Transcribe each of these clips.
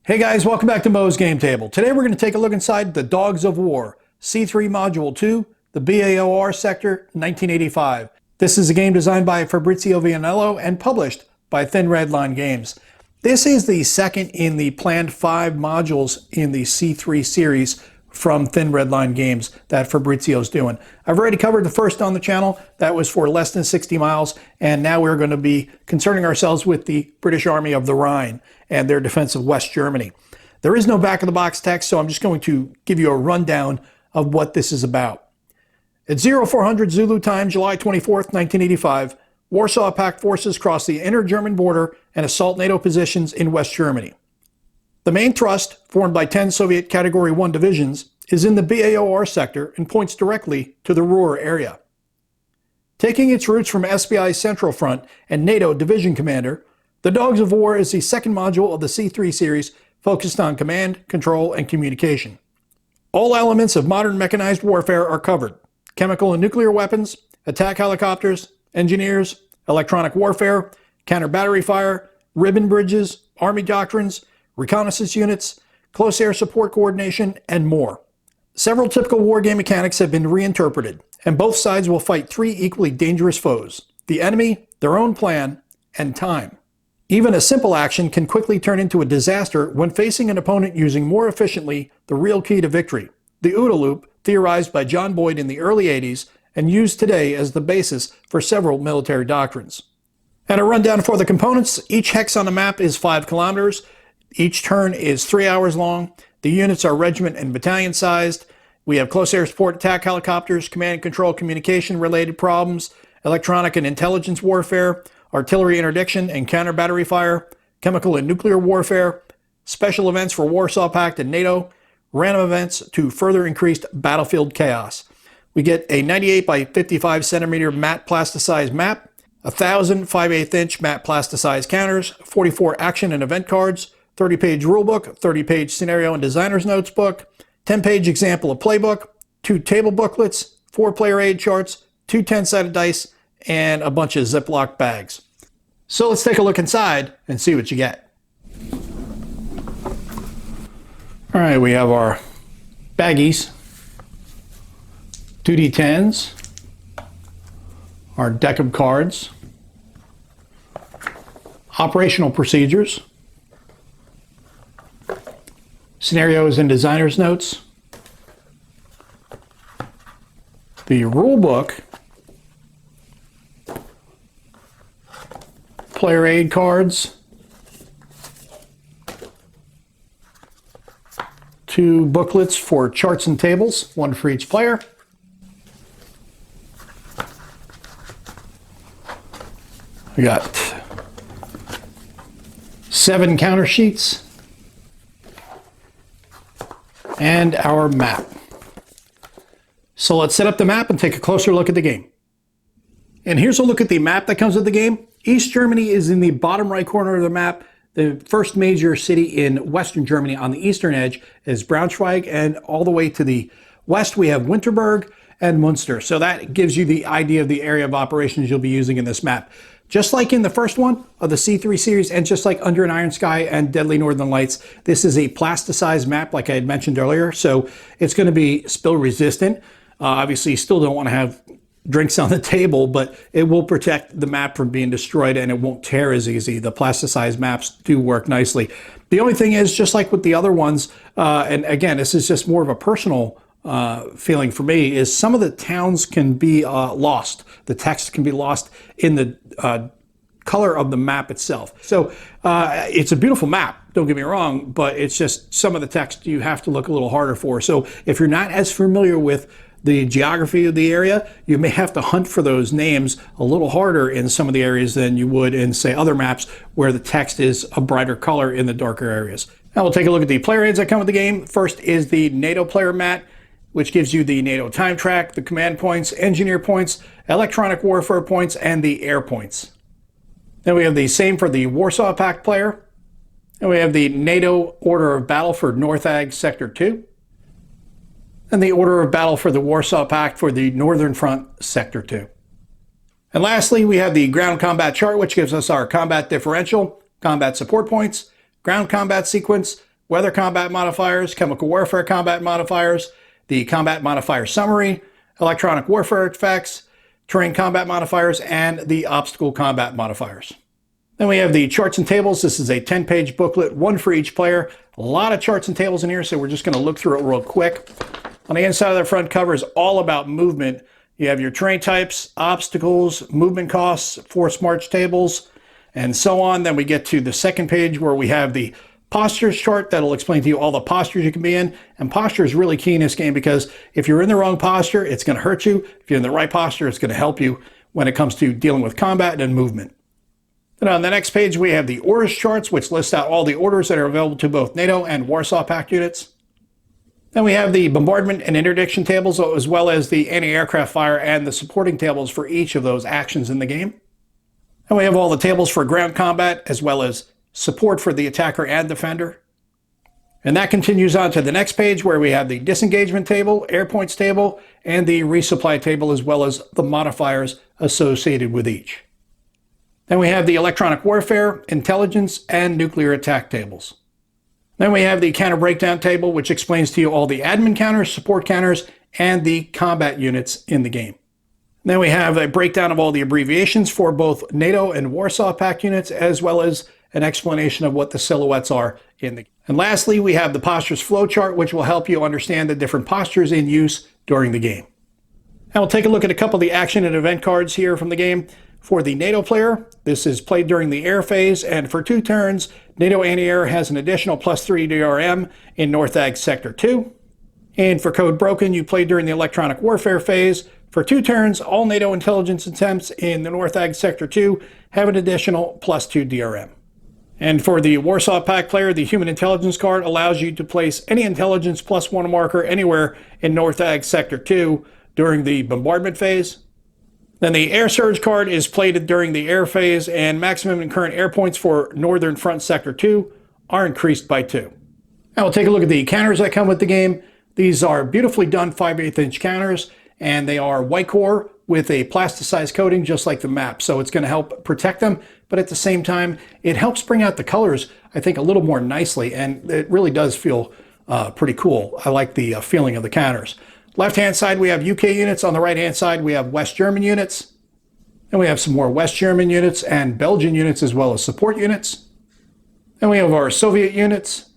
Hey guys, welcome back to Mo's Game Table. Today we're going to take a look inside the Dogs of War, C3 Module 2, the BAOR Sector, 1985. This is a game designed by Fabrizio Vianello and published by Thin Red Line Games. This is the second in the planned 5 modules in the C3 series from Thin Red Line Games that Fabrizio's doing. I've already covered the first on the channel. That was for less than 60 miles, and now we're going to be concerning ourselves with the British Army of the Rhine and their defense of West Germany. There is no back-of-the-box text, so I'm just going to give you a rundown of what this is about. At 0400 Zulu time, July 24th, 1985, Warsaw Pact forces cross the inner German border and assault NATO positions in West Germany. The main thrust, formed by 10 Soviet Category 1 divisions, is in the BAOR sector and points directly to the Ruhr area. Taking its roots from SBI's Central Front and NATO Division Commander, the Dogs of War is the second module of the C3 series focused on command, control, and communication. All elements of modern mechanized warfare are covered: chemical and nuclear weapons, attack helicopters, engineers, electronic warfare, counter-battery fire, ribbon bridges, army doctrines, reconnaissance units, close air support coordination, and more. Several typical wargame mechanics have been reinterpreted, and both sides will fight 3 equally dangerous foes: the enemy, their own plan, and time. Even a simple action can quickly turn into a disaster when facing an opponent using more efficiently the real key to victory, the OODA loop, theorized by John Boyd in the early 80s and used today as the basis for several military doctrines. And a rundown for the components: each hex on the map is 5 kilometers. Each turn is 3 hours long. The units are regiment and battalion sized. We have close air support attack helicopters, command and control communication related problems, electronic and intelligence warfare, artillery interdiction and counter battery fire, chemical and nuclear warfare, special events for Warsaw Pact and NATO, random events to further increased battlefield chaos. We get a 98 by 55 centimeter matte plasticized map, 1,000 5/8 inch matte plasticized counters, 44 action and event cards, 30-page rulebook, 30-page scenario and designer's notes book, 10-page example of playbook, 2 table booklets, 4 player aid charts, 2 10-sided dice, and a bunch of Ziploc bags. So let's take a look inside and see what you get. All right, we have our baggies, 2D10s, our deck of cards, operational procedures, scenarios and designer's notes, the rule book, player aid cards, 2 booklets for charts and tables, 1 for each player. We got 7 counter sheets and our map. So let's set up the map and take a closer look at the game. And here's a look at the map that comes with the game. East Germany is in the bottom right corner of the map. The first major city in Western Germany on the eastern edge is Braunschweig, and all the way to the west we have Winterberg and Munster. So that gives you the idea of the area of operations you'll be using in this map. Just like in the first one of the C3 series, and just like Under an Iron Sky and Deadly Northern Lights, this is a plasticized map like I had mentioned earlier, so it's going to be spill resistant. Obviously you still don't want to have drinks on the table, but it will protect the map from being destroyed and it won't tear as easy. The plasticized maps do work nicely. The only thing is, just like with the other ones, and again, this is just more of a personal feeling for me, is some of the towns can be lost. The text can be lost in the color of the map itself. So it's a beautiful map, don't get me wrong, but it's just some of the text you have to look a little harder for. So if you're not as familiar with the geography of the area, you may have to hunt for those names a little harder in some of the areas than you would in, say, other maps where the text is a brighter color in the darker areas. Now we'll take a look at the player aids that come with the game. First is the NATO player mat, which gives you the NATO time track, the command points, engineer points, electronic warfare points, and the air points. Then we have the same for the Warsaw Pact player. And we have the NATO Order of Battle for North Ag Sector 2. And the Order of Battle for the Warsaw Pact for the Northern Front Sector 2. And lastly, we have the ground combat chart, which gives us our combat differential, combat support points, ground combat sequence, weather combat modifiers, chemical warfare combat modifiers, the combat modifier summary, electronic warfare effects, terrain combat modifiers, and the obstacle combat modifiers. Then we have the charts and tables. This is a 10-page booklet, one for each player. A lot of charts and tables in here, so we're just going to look through it real quick. On the inside of the front cover is all about movement. You have your terrain types, obstacles, movement costs, force march tables, and so on. Then we get to the second page where we have the postures chart that'll explain to you all the postures you can be in. And posture is really key in this game because if you're in the wrong posture, it's going to hurt you. If you're in the right posture, it's going to help you when it comes to dealing with combat and movement. Then on the next page, we have the orders charts, which lists out all the orders that are available to both NATO and Warsaw Pact units. Then we have the bombardment and interdiction tables, as well as the anti-aircraft fire and the supporting tables for each of those actions in the game. And we have all the tables for ground combat, as well as support for the attacker and defender. And that continues on to the next page where we have the disengagement table, air points table, and the resupply table, as well as the modifiers associated with each. Then we have the electronic warfare, intelligence, and nuclear attack tables. Then we have the counter breakdown table, which explains to you all the admin counters, support counters, and the combat units in the game. Then we have a breakdown of all the abbreviations for both NATO and Warsaw Pact units, as well as an explanation of what the silhouettes are in the game. And lastly, we have the postures flowchart, which will help you understand the different postures in use during the game. Now we'll take a look at a couple of the action and event cards here from the game. For the NATO player, this is played during the air phase, and for 2 turns, NATO anti-air has an additional +3 DRM in North Ag Sector 2. And for Code Broken, you play during the electronic warfare phase. For 2 turns, all NATO intelligence attempts in the North Ag Sector 2 have an additional +2 DRM. And for the Warsaw Pact player, the Human Intelligence card allows you to place any intelligence +1 marker anywhere in North Ag Sector 2 during the bombardment phase. Then the Air Surge card is played during the air phase, and maximum and current air points for Northern Front Sector 2 are increased by 2. Now we'll take a look at the counters that come with the game. These are beautifully done 5/8" counters, and they are white core with a plasticized coating just like the map. So it's going to help protect them, but at the same time, it helps bring out the colors, I think, a little more nicely, and it really does feel pretty cool. I like the feeling of the counters. Left-hand side, we have UK units. On the right-hand side, we have West German units. And we have some more West German units and Belgian units, as well as support units. And we have our Soviet units.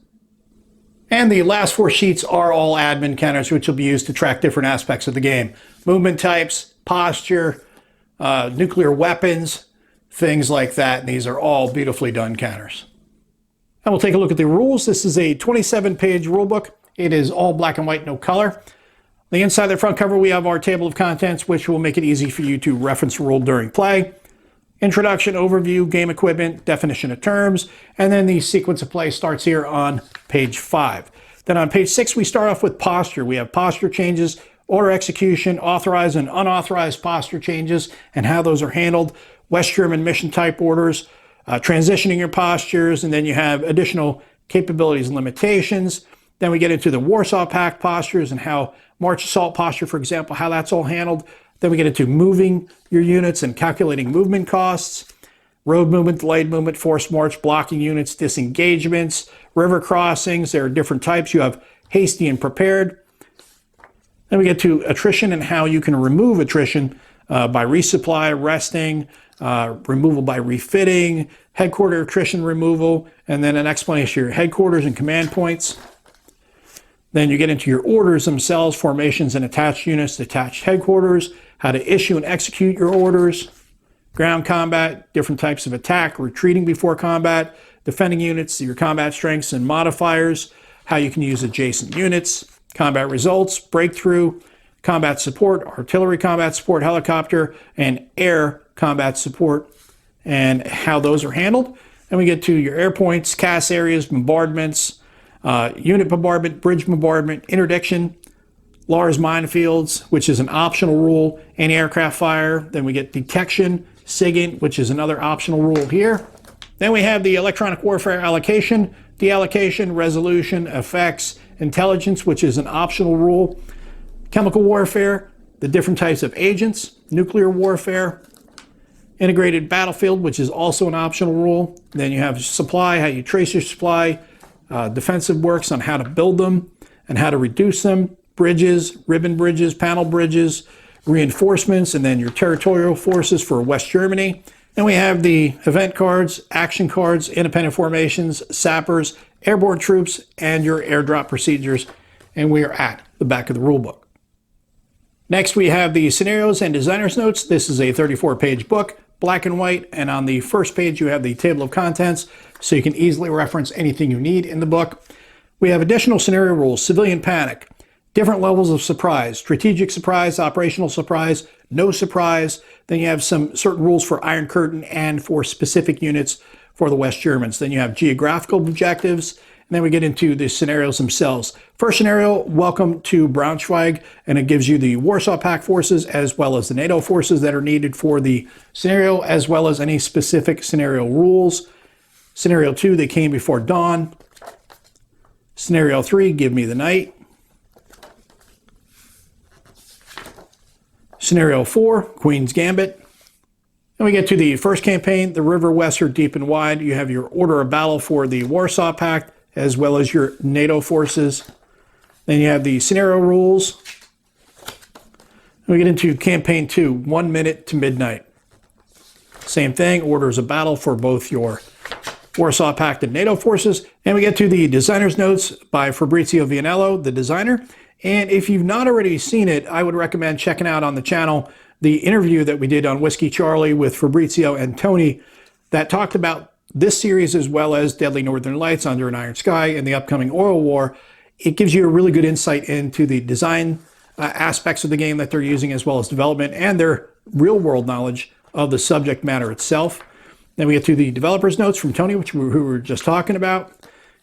And the last 4 sheets are all admin counters, which will be used to track different aspects of the game. Movement types, posture, nuclear weapons, things like that. And these are all beautifully done counters. And we'll take a look at the rules. This is a 27-page rule book. It is all black and white, no color. The inside of the front cover, we have our table of contents, which will make it easy for you to reference the rule during play. Introduction, overview, game equipment, definition of terms, and then the sequence of play starts here on page 5. Then on page 6, we start off with posture. We have posture changes, order execution, authorized and unauthorized posture changes, and how those are handled. West German mission type orders, transitioning your postures, and then you have additional capabilities and limitations. Then we get into the Warsaw Pact postures and how March assault posture, for example, how that's all handled. Then we get into moving your units and calculating movement costs, road movement, delayed movement, forced march, blocking units, disengagements, river crossings. There are different types. You have hasty and prepared. Then we get to attrition and how you can remove attrition by resupply, resting, removal by refitting, headquarter attrition removal, and then an explanation of your headquarters and command points. Then you get into your orders themselves, formations and attached units, attached headquarters, how to issue and execute your orders, ground combat, different types of attack, retreating before combat, defending units, your combat strengths and modifiers, how you can use adjacent units, combat results, breakthrough, combat support, artillery combat support, helicopter, and air combat support, and how those are handled. Then we get to your air points, CAS areas, bombardments, unit bombardment, bridge bombardment, interdiction, Lars minefields, which is an optional rule, anti-aircraft fire. Then we get detection, SIGINT, which is another optional rule here. Then we have the electronic warfare allocation, deallocation, resolution, effects, intelligence, which is an optional rule, chemical warfare, the different types of agents, nuclear warfare, integrated battlefield, which is also an optional rule. Then you have supply, how you trace your supply, defensive works on how to build them and how to reduce them, bridges, ribbon bridges, panel bridges, reinforcements, and then your territorial forces for West Germany. Then we have the event cards, action cards, independent formations, sappers, airborne troops, and your airdrop procedures. And we are at the back of the rulebook. Next, we have the scenarios and designer's notes. This is a 34-page book, black and white, and on the first page you have the table of contents, so you can easily reference anything you need in the book. We have additional scenario rules, civilian panic, different levels of surprise, strategic surprise, operational surprise, no surprise. Then you have some certain rules for Iron Curtain and for specific units for the West Germans. Then you have geographical objectives, and then we get into the scenarios themselves. First scenario, welcome to Braunschweig, and it gives you the Warsaw Pact forces as well as the NATO forces that are needed for the scenario, as well as any specific scenario rules. Scenario 2, they came before dawn. Scenario 3, give me the night. Scenario 4, Queen's Gambit. Then we get to the first campaign, the River Weser Deep and Wide. You have your order of battle for the Warsaw Pact, as well as your NATO forces. Then you have the scenario rules. Then we get into campaign 2, 1 minute to midnight. Same thing, orders of battle for both your Warsaw Pact and NATO forces. And we get to the designer's notes by Fabrizio Vianello, the designer. And if you've not already seen it, I would recommend checking out on the channel the interview that we did on Whiskey Charlie with Fabrizio and Tony that talked about this series as well as Deadly Northern Lights, Under an Iron Sky, and the upcoming Oil War. It gives you a really good insight into the design aspects of the game that they're using, as well as development and their real-world knowledge of the subject matter itself. Then we get to the developer's notes from Tony, who we were just talking about,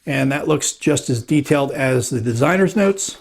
and that looks just as detailed as the designer's notes.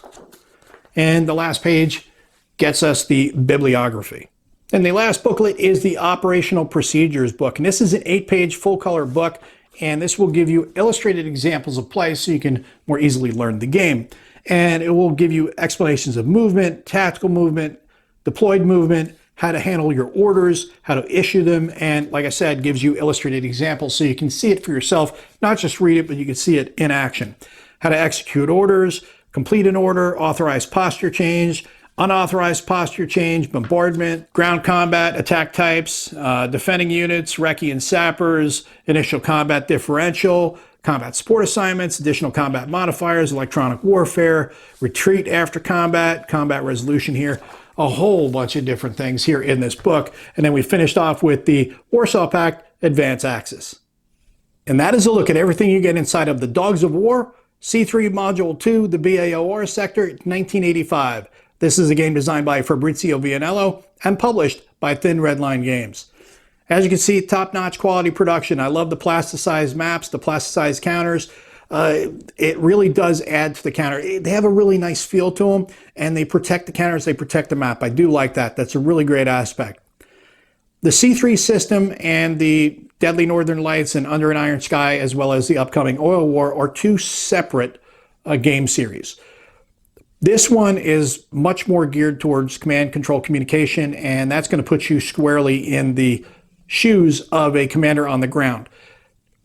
And the last page gets us the bibliography. And the last booklet is the Operational Procedures book. And this is an 8-page full-color book, and this will give you illustrated examples of play so you can more easily learn the game. And it will give you explanations of movement, tactical movement, deployed movement, how to handle your orders, how to issue them, and like I said, gives you illustrated examples so you can see it for yourself, not just read it, but you can see it in action. How to execute orders, complete an order, authorized posture change, unauthorized posture change, bombardment, ground combat, attack types, defending units, recce and sappers, initial combat differential, combat support assignments, additional combat modifiers, electronic warfare, retreat after combat, combat resolution here, a whole bunch of different things here in this book. And then we finished off with the Warsaw Pact Advance Axis. And that is a look at everything you get inside of the Dogs of War, C3 Module 2, the BAOR Sector, 1985. This is a game designed by Fabrizio Vianello and published by Thin Red Line Games. As you can see, top-notch quality production. I love the plasticized maps, the plasticized counters. It really does add to the counter. They have a really nice feel to them, and they protect the counters, they protect the map. I do like that. That's a really great aspect. The C3 system and the Deadly Northern Lights and Under an Iron Sky, as well as the upcoming Oil War, are two separate game series. This one is much more geared towards command control communication, and that's going to put you squarely in the shoes of a commander on the ground.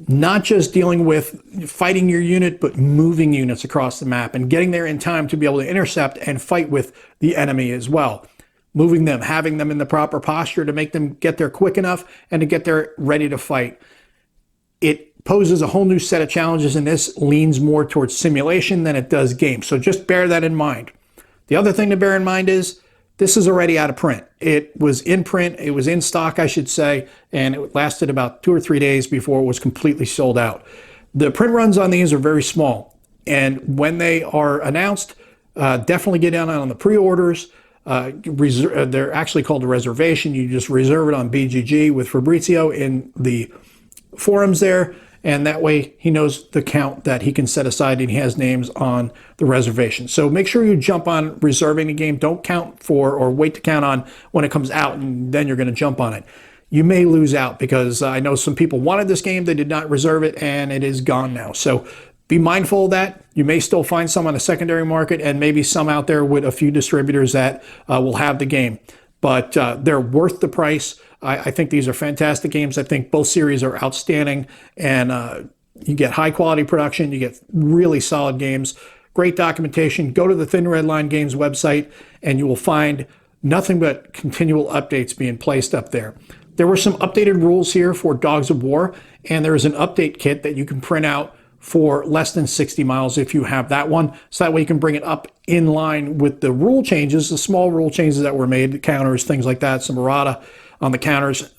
Not just dealing with fighting your unit, but moving units across the map and getting there in time to be able to intercept and fight with the enemy as well. Moving them, having them in the proper posture to make them get there quick enough and to get there ready to fight. It poses a whole new set of challenges, and this leans more towards simulation than it does game. So just bear that in mind. The other thing to bear in mind is this is already out of print. It was in print, it was in stock, I should say, and it lasted about 2 or 3 days before it was completely sold out. The print runs on these are very small, and when they are announced, definitely get down on the pre-orders. They're actually called a reservation. You just reserve it on BGG with Fabrizio in the forums there, and that way he knows the count that he can set aside, and he has names on the reservation. So make sure you jump on reserving the game. Don't count for or wait to count on when it comes out and then you're going to jump on it. You may lose out because I know some people wanted this game, they did not reserve it, and it is gone now. So be mindful of that. You may still find some on the secondary market, and maybe some out there with a few distributors that will have the game. But they're worth the price. I think these are fantastic games. I think both series are outstanding, and You get high quality production, you get really solid games, great documentation. Go to the Thin Red Line Games website and you will find nothing but continual updates being placed up there. There were some updated rules here for Dogs of War, and there is an update kit that you can print out for less than 60 miles if you have that one. So that way you can bring it up in line with the rule changes, the small rule changes that were made, the counters, things like that, some errata on the counters.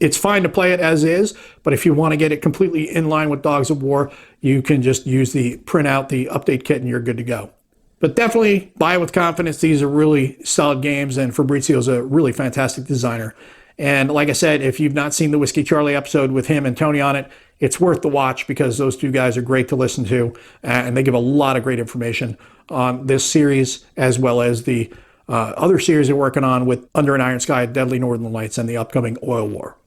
It's fine to play it as is, but if you want to get it completely in line with Dogs of War, you can just use the print out the update kit and you're good to go. But definitely buy it with confidence. These are really solid games, and Fabrizio's a really fantastic designer. And like I said, if you've not seen the Whiskey Charlie episode with him and Tony on it, it's worth the watch because those two guys are great to listen to, and they give a lot of great information on this series as well as the other series they're working on with Under an Iron Sky, Deadly Northern Lights, and the upcoming Oil War.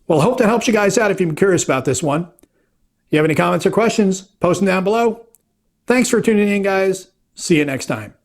Well, I hope that helps you guys out if you've been curious about this one. If you have any comments or questions, post them down below. Thanks for tuning in, guys. See you next time.